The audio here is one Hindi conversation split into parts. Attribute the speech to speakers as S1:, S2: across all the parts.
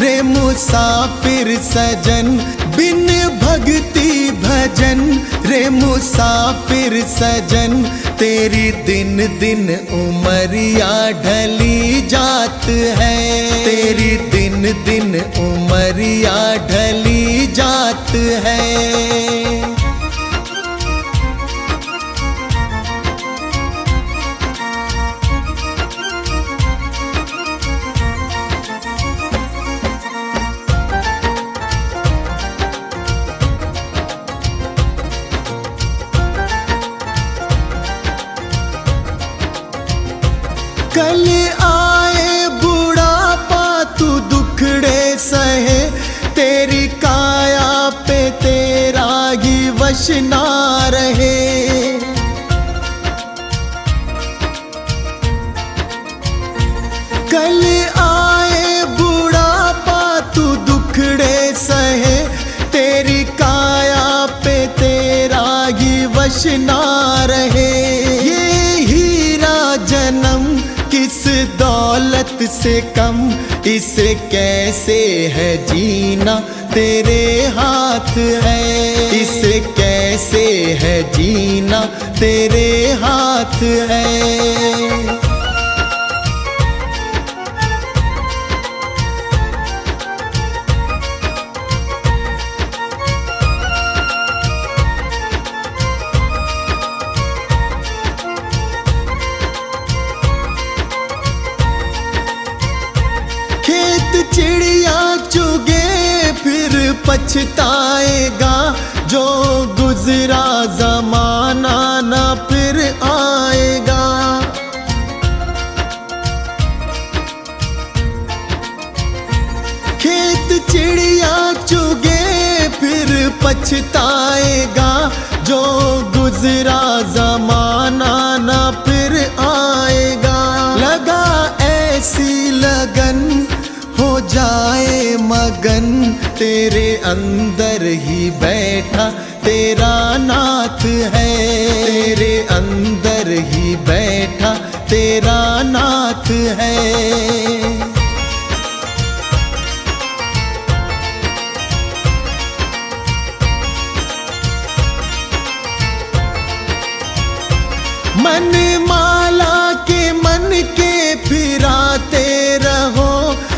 S1: रे मुसाफिर सजन, बिन भक्ति भजन रे मुसाफिर सजन, तेरी दिन दिन उमरिया ढली जात है, तेरी दिन दिन उमरिया ढली जात है। कल आए बुढ़ापा तू दुखड़े सहे, तेरी काया पे तेरा ही वश ना रहे। कल आए बुढ़ापा तू दुखड़े सहे, तेरी काया पे तेरा ही वश ना रहे। ये हीरा जन्म किस दौलत से कम, इसे कैसे है जीना तेरे हाथ है, इसे कैसे है जीना तेरे हाथ है। चिड़िया चुगे फिर पछताएगा, जो गुजरा जमाना ना फिर आएगा। खेत चिड़िया चुगे फिर पछताएगा, जो गुजरा जमाना ना फिर आएगा। लगा ऐसी लगन हो जाए मगन, तेरे अंदर ही बैठा तेरा नाथ है, तेरे अंदर ही बैठा तेरा नाथ है। मन माला के मन के फिराते रहो,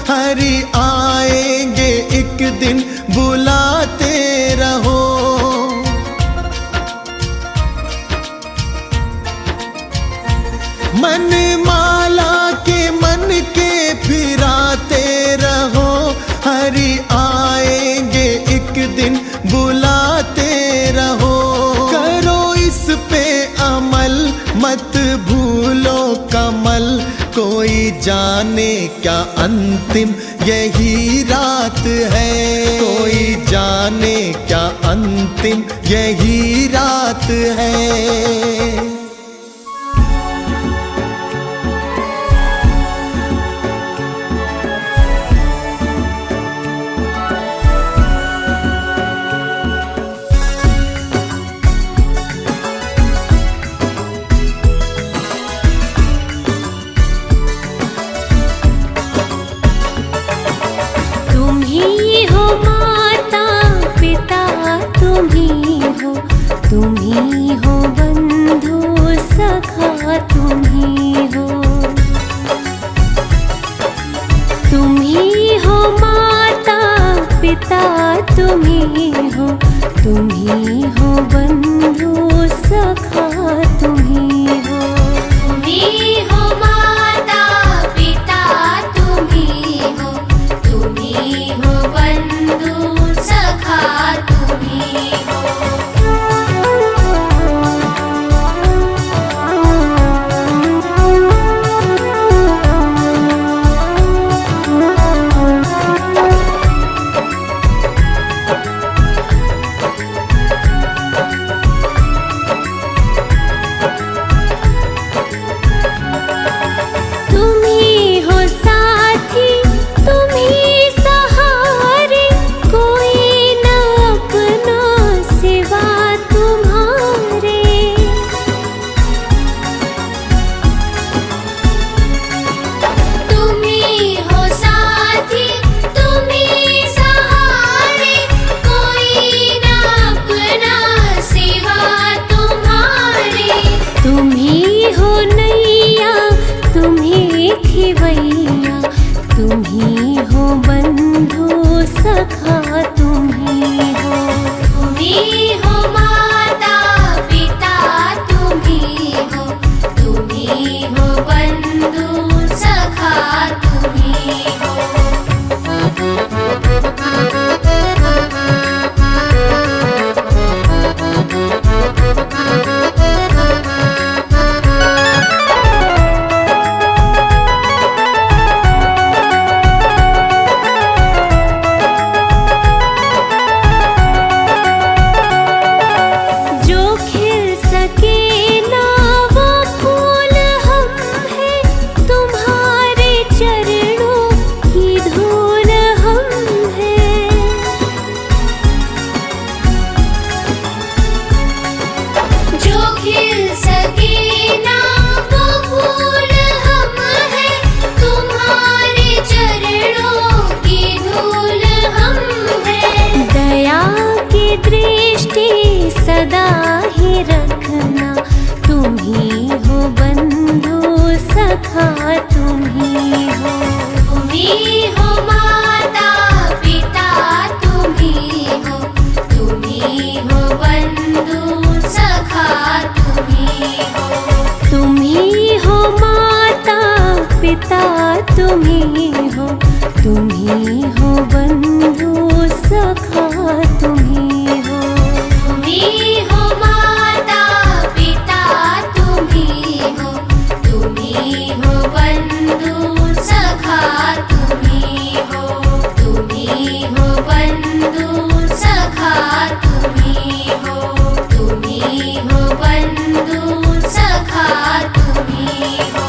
S1: हरि आएंगे एक दिन बुलाते रहो। मन माला के मन के फिराते रहो, हरि आएंगे एक दिन बुलाते रहो। करो इस पे अमल मत भूलो कमल, कोई जाने क्या अंतिम यही रात है, कोई जाने क्या अंतिम यही रात है।
S2: तुम ही हो बंधु सखा, तुम ही हो, तुम ही हो माता पिता, तुम ही हो, तुम ही हो बंधु सखा, तुम ही हो, तुम ही हो माता पिता, तुम ही हो, तुम ही हो बंधु सखा, तुम ही हो। तुम्ही हो। तुम्ही हो माता पिता तुम्ही हो, तुम्ही हो बंधु सखा तुम्ही हो, तुम्ही हो बंधु सखा तुम्ही हो, तुम्ही हो बंधु सखा तुम्ही हो।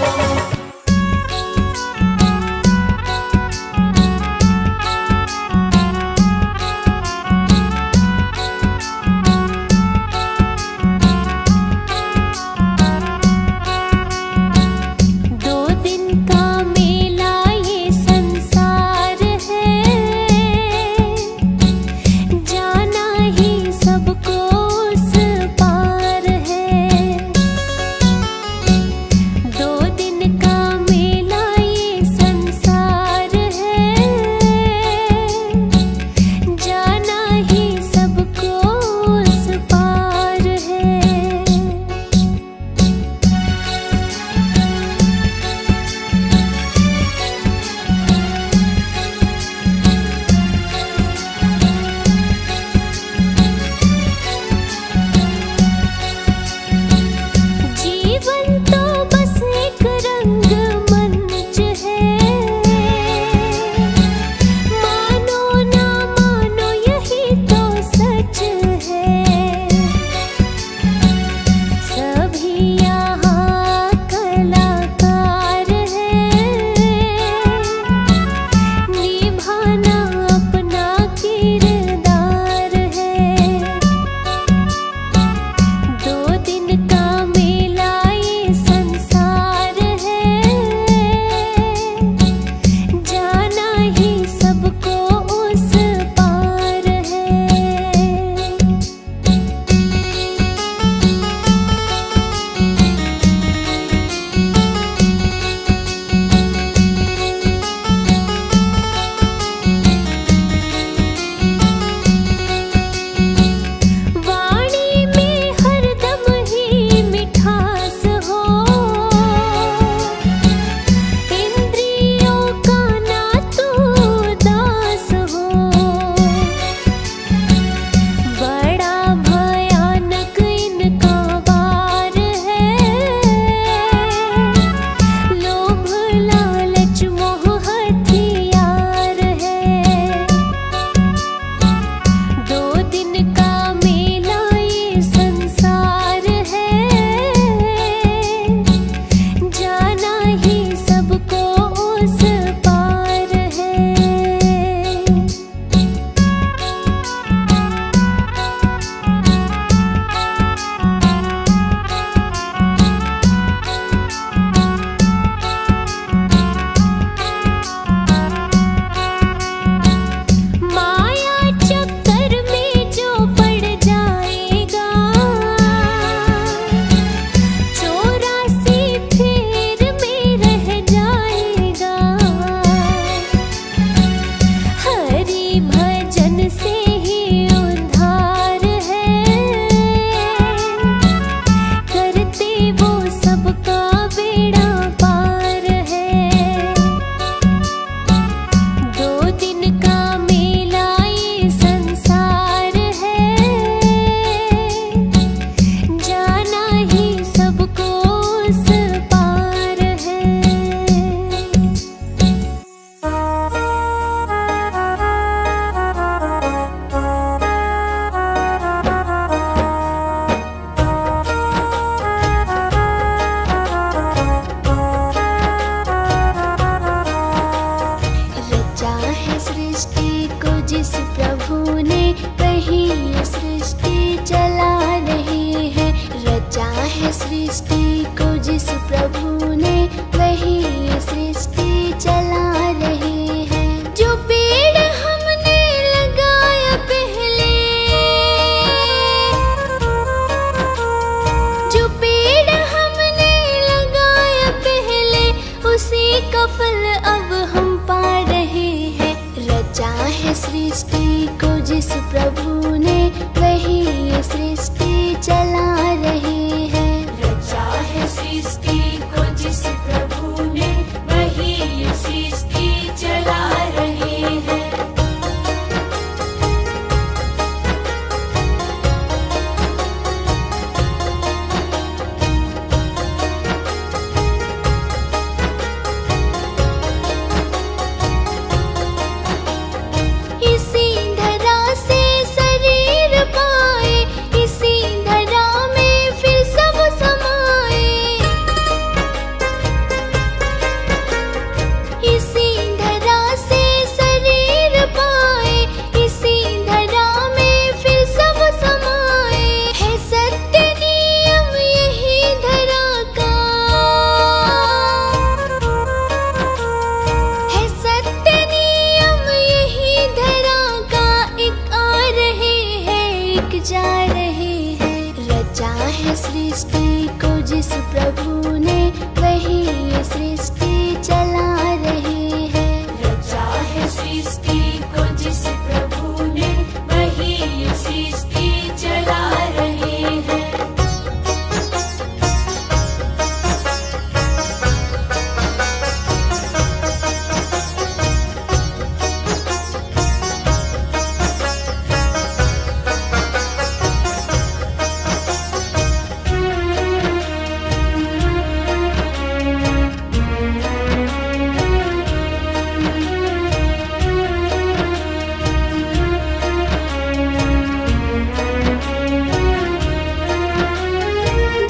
S2: सृष्टि को जिस प्रभु ने वही ये सृष्टि चला रहे हैं।
S3: रचा है सृष्टि को जिस प्रभु ने वही ये सृष्टि चला रहे हैं।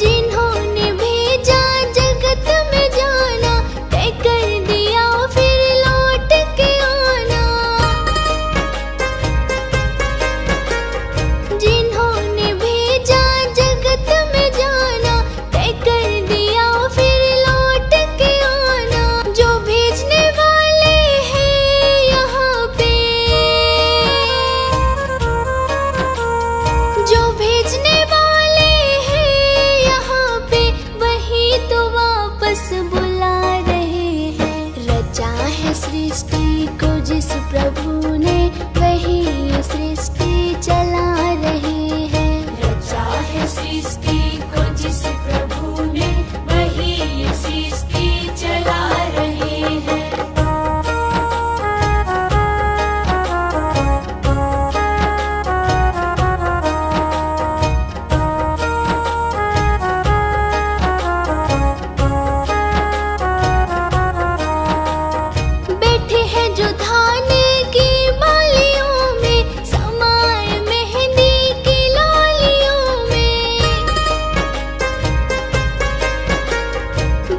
S2: जिन्होंने भेजा जगत में जाना, तय कर दिया फिर लौट के आना। जिन्होंने भेजा जगत में जाना, तय कर दिया फिर लौट के आना। जो भेजने वाले हैं यहाँ पे, जो भेजने वाले हैं यहाँ पे, वही तो वापस बुला रहे हैं। रचा है सृष्टि को जिस प्रभु ने वही ये सृष्टि चला रहे हैं।
S3: रचा है सृष्टि को जिस प्रभु ने वही ये सृष्टि चला रहे हैं।
S2: बैठे हैं जो धान की बालियों में, समाए मेहंदी की लालियों में।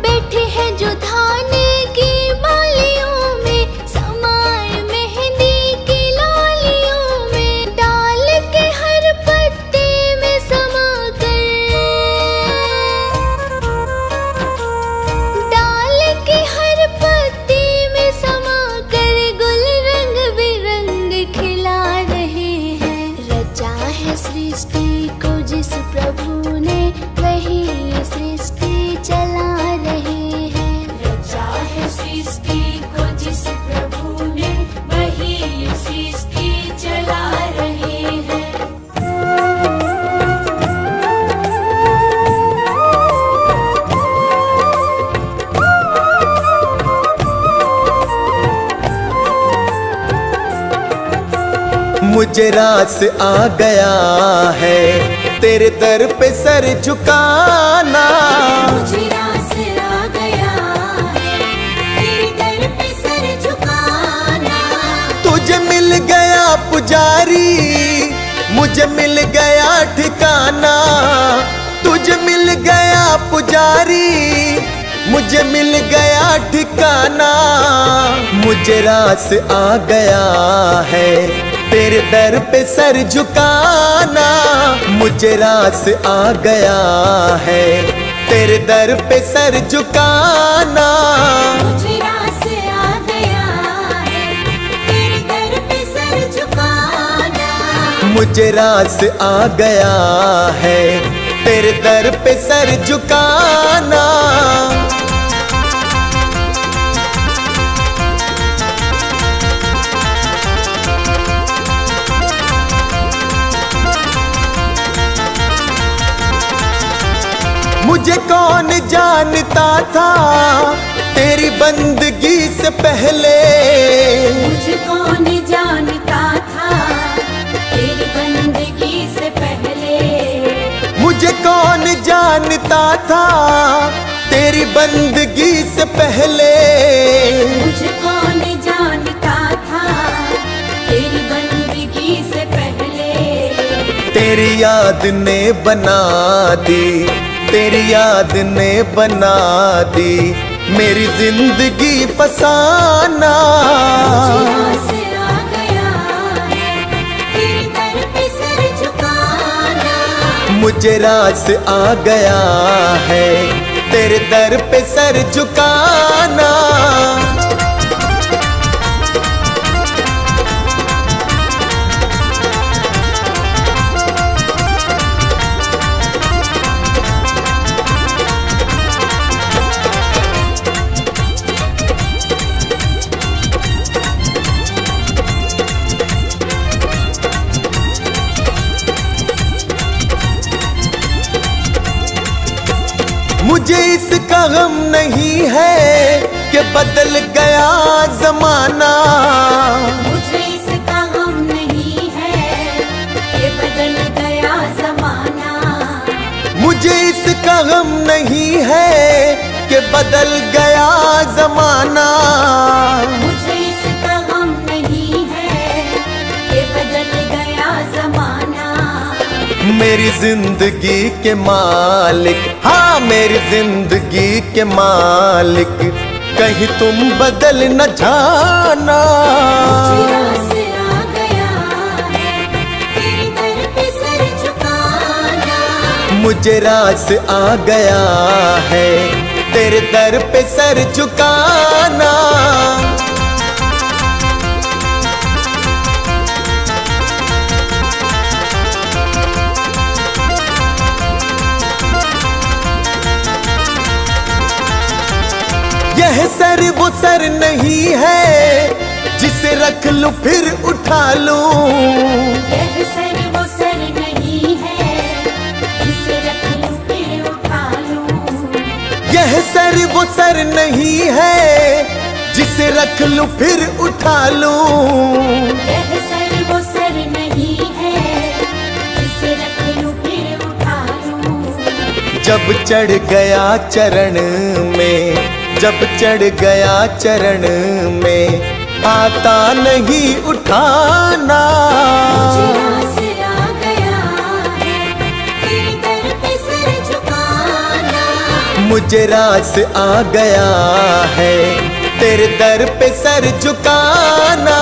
S2: बैठे हैं जो धान की बालियों में, समाए मेहंदी की लालियों में। डाल के हर पत्ते में समा कर, डाल के हर पत्ते में समा कर, गुल रंग बिरंग खिला रहे हैं। रचा है सृष्टि को जिस प्रभु ने वही ये सृष्टि चला रहे हैं।
S3: रचा है सृष्टि को जिस प्रभु ने वही ये सृष्टि चला रहे हैं।
S1: मुझे रास आ गया है तेरे दर पे सर झुकाना।
S3: मुझे रास आ गया है तेरे दर पे सर झुकाना।
S1: तुझे मिल गया पुजारी, मुझे मिल गया ठिकाना। तुझे मिल गया पुजारी, मुझे मिल गया ठिकाना। मुझे रास आ गया है तेरे दर पे सर झुकाना। मुझे रास आ गया है तेरे दर पे सर झुकाना।
S3: मुझे रास आ गया है तेरे दर पे सर झुकाना।
S1: मुझे रास आ गया है तेरे दर पे सर झुकाना। मुझे कौन जानता था तेरी बंदगी से पहले।
S3: मुझे कौन जानता था तेरी बंदगी से पहले।
S1: मुझे कौन जानता था तेरी बंदगी से पहले।
S3: मुझे कौन जानता था तेरी बंदगी से पहले।
S1: तेरी याद ने बना दी, तेरी याद ने बना दी मेरी जिंदगी फसाना।
S3: मुझे रास आ गया है तेरे दर पे सर झुकाना।
S1: मुझे रास आ गया है तेरे दर पे सर झुकाना। मुझे इसका गम नहीं है कि बदल गया जमाना,
S3: मुझे इसका गम नहीं है कि बदल गया जमाना,
S1: मुझे इसका गम नहीं है कि बदल गया जमाना,
S3: मुझे इसका गम नहीं है कि बदल गया जमाना।
S1: मेरी जिंदगी के मालिक, हाँ मेरी जिंदगी के मालिक, कहीं तुम बदल न जाना।
S3: मुझे आसरा गया है तेरे दर पे सर झुकाना,
S1: मुझे रास आ गया है तेरे दर पे सर झुकाना। यह सर वो सर नहीं है जिसे रख लूं फिर उठा लूं,
S3: यह सर वो सर नहीं है जिसे रख लूं फिर उठा लूं,
S1: यह सर वो सर नहीं है जिसे रख लूं फिर उठा लूं,
S3: यह सर वो सर नहीं है जिसे रख लूं फिर उठा लूं।
S1: जब चढ़ गया चरण में, जब चढ़ गया चरण में, आता नहीं उठाना।
S3: मुझे आसरा गया है तेरे दर पे सर झुकाना,
S1: मुझे रास आ गया है तेरे दर पे सर झुकाना।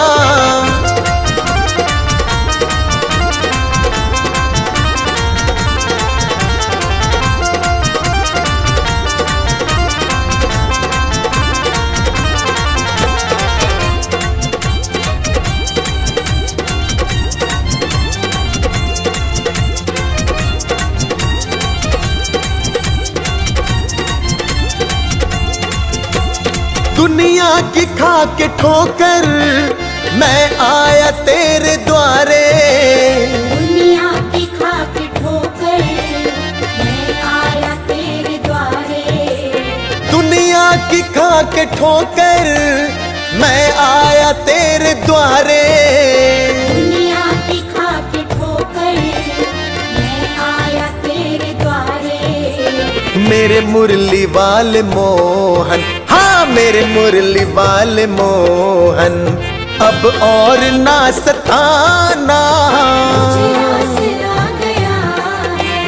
S1: दुनिया की खा के ठोकर मैं आया तेरे द्वारे,
S3: दुनिया की खा के ठोकर मैं आया तेरे द्वारे,
S1: दुनिया की खा के ठोकर मैं आया तेरे द्वारे,
S3: दुनिया की खा के ठोकर मैं आया तेरे द्वारे।
S1: मेरे मुरली वाले मोहन, हाँ मेरे मुरली वाले मोहन, अब और ना सताना।
S3: मुझे आसरा गया है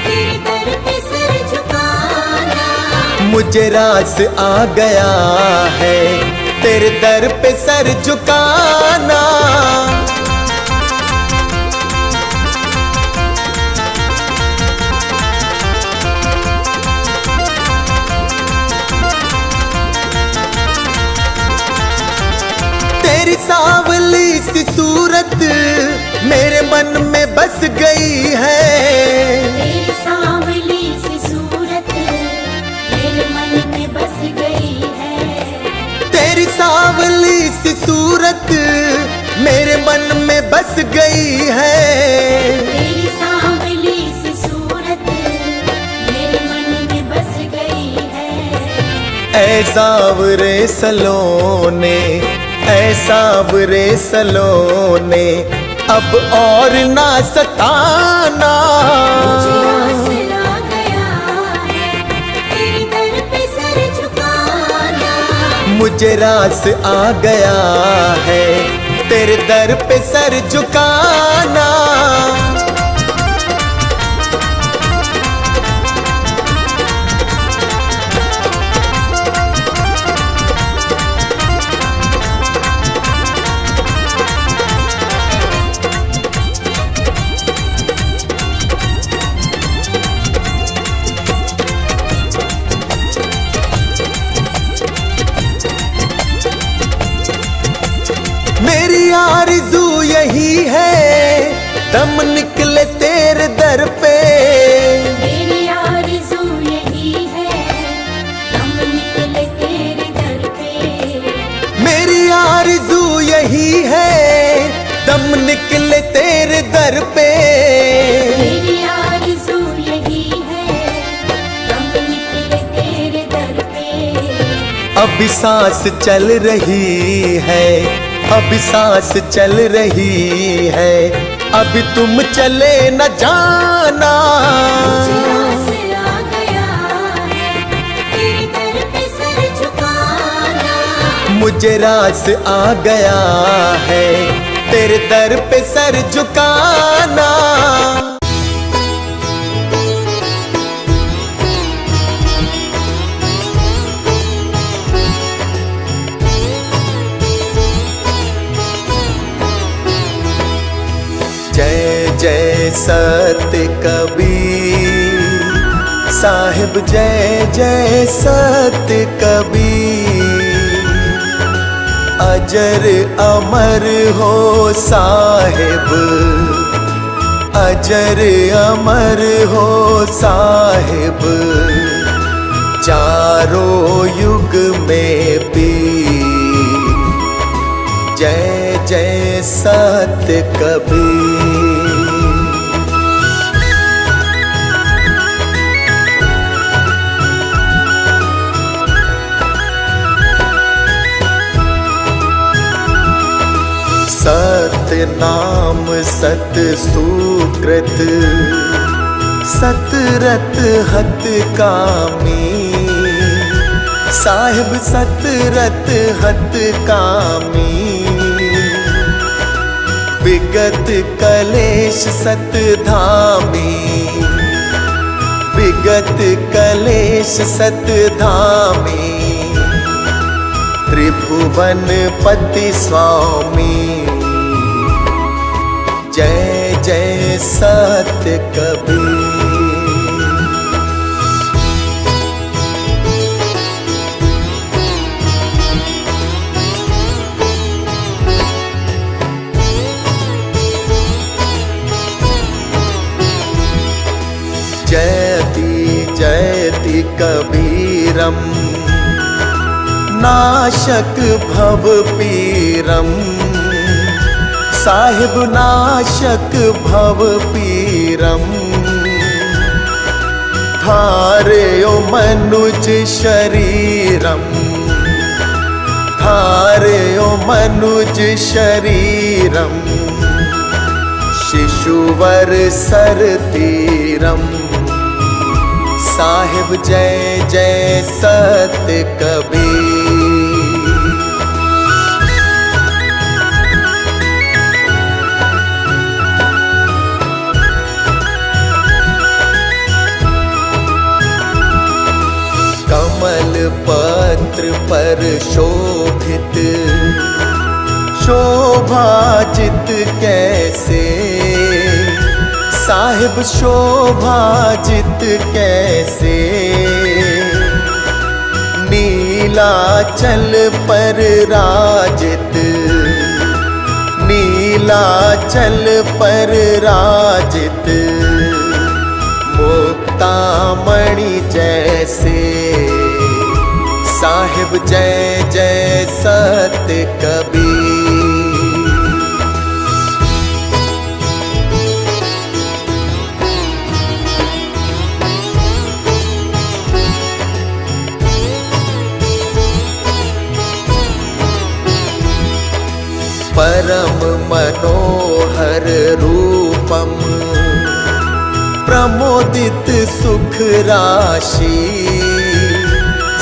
S3: तेरे दर पे सर झुकाना,
S1: मुझे रास आ गया है तेरे दर पे सर झुकाना। तेरी सांवली सी सूरत मेरे मन में बस गई है,
S3: तेरी सांवली सी सूरत मेरे मन में बस गई है,
S1: तेरी सांवली सी सूरत मेरे मन में बस गई है,
S3: तेरी सांवली सी सूरत मेरे मन में बस गई है।
S1: ऐ सांवरे सलोने, ऐ सांवरे सलोने, अब और ना सताना।
S3: मुझे आसरा गया है तेरे दर पे सर झुकाना,
S1: मुझे रास आ गया है तेरे दर पे सर झुकाना। मेरी आरज़ू यही है दम निकले तेरे दर पे,
S3: मेरी आरज़ू यही है दम निकले तेरे दर पे,
S1: मेरी आरज़ू यही है दम निकले तेरे दर पे,
S3: मेरी आरज़ू यही है दम निकले
S1: अभी सांस चल रही है, अभी सांस चल रही है, अभी तुम चले न जाना।
S3: मुझे आस आ गया है, तेरे दर पे सर झुकाना।
S1: मुझे रास आ गया है, तेरे दर पे सर झुकाना। जय जय सत्य कबीर साहिब, जय जय सत्य कबीर। अजर अमर हो साहिब, अजर अमर हो साहिब, चारों युग में पीर। जय जय सत्य कबीर। सत्य नाम सत सुकृत, सतरत हत कामी। साहिब सतरत हत कामी, विगत कलेश सत धामी। विगत कलेश सत धामी, त्रिभुवन पति स्वामी। जय जय सत्य कबीर। जयति जयति कबीरम, नाशक भव पीरम। साहिब नाशक भव पीरम, धारयो मनुज शरीरम। धारयो मनुज शरीरम, शिशुवर सर तीरम। साहिब जय जय सत्य कबीर। कमल पत्र पर शोभित, शोभाजित कैसे। साहिब शोभाजित कैसे, नीलाचल पर राजित। नीलाचल पर राजित, मुक्तामणि जैसे। साहिब जय जय सत्य कबीर। परम मनोहर रूपम, प्रमोदित सुख राशि।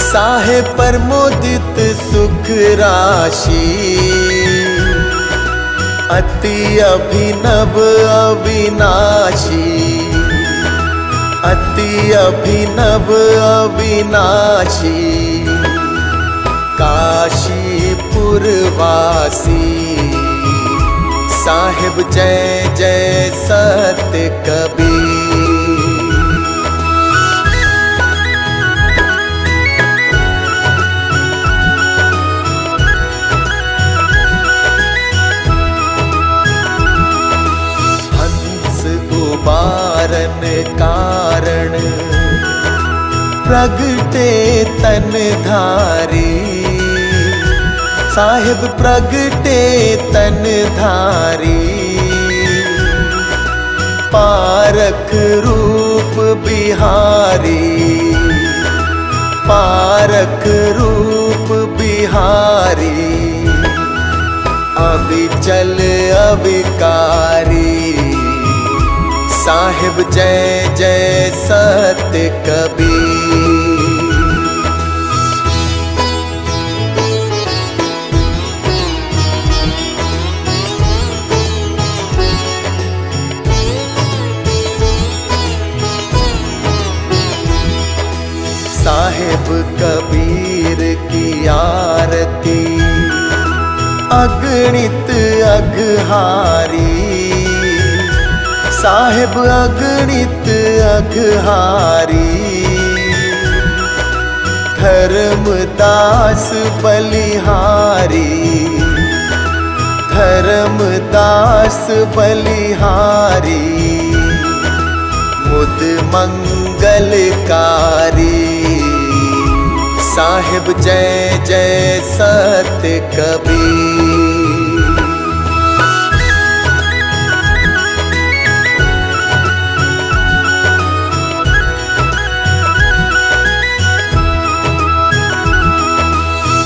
S1: साहिब प्रमोदित सुख राशि, अति अभिनव अविनाशी। अति अभिनव अविनाशी, काशीपुर वासी। साहिब जय जय सत्य कबीर। हंस उबारन कारण, प्रगटे तन धारी। साहिब प्रगटे तन धारी, पारख रूप बिहारी। पारख रूप बलिहारी, अविचल अविकारी, साहिब जय जय सत्य कबीर। साहिब कबीर की आरती अगणित अघहारी, साहिब अगणित अघहारी, धर्मदास बलिहारी, धर्मदास बलिहारी, मुद मंगलकारी, साहिब जय जय सत्य कबीर।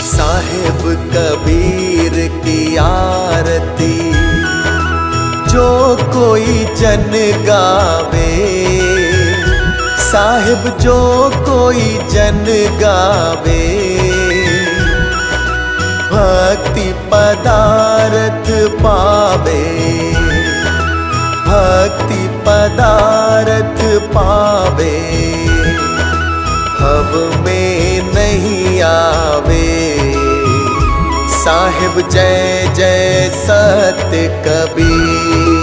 S1: साहिब कबीर की आरती जो कोई जन गावे, साहिब जो कोई जन गावे, भक्ति पदार्थ पावे, भक्ति पदार्थ पावे, भव में नहीं आवे, साहिब जय जय सत्य कबीर।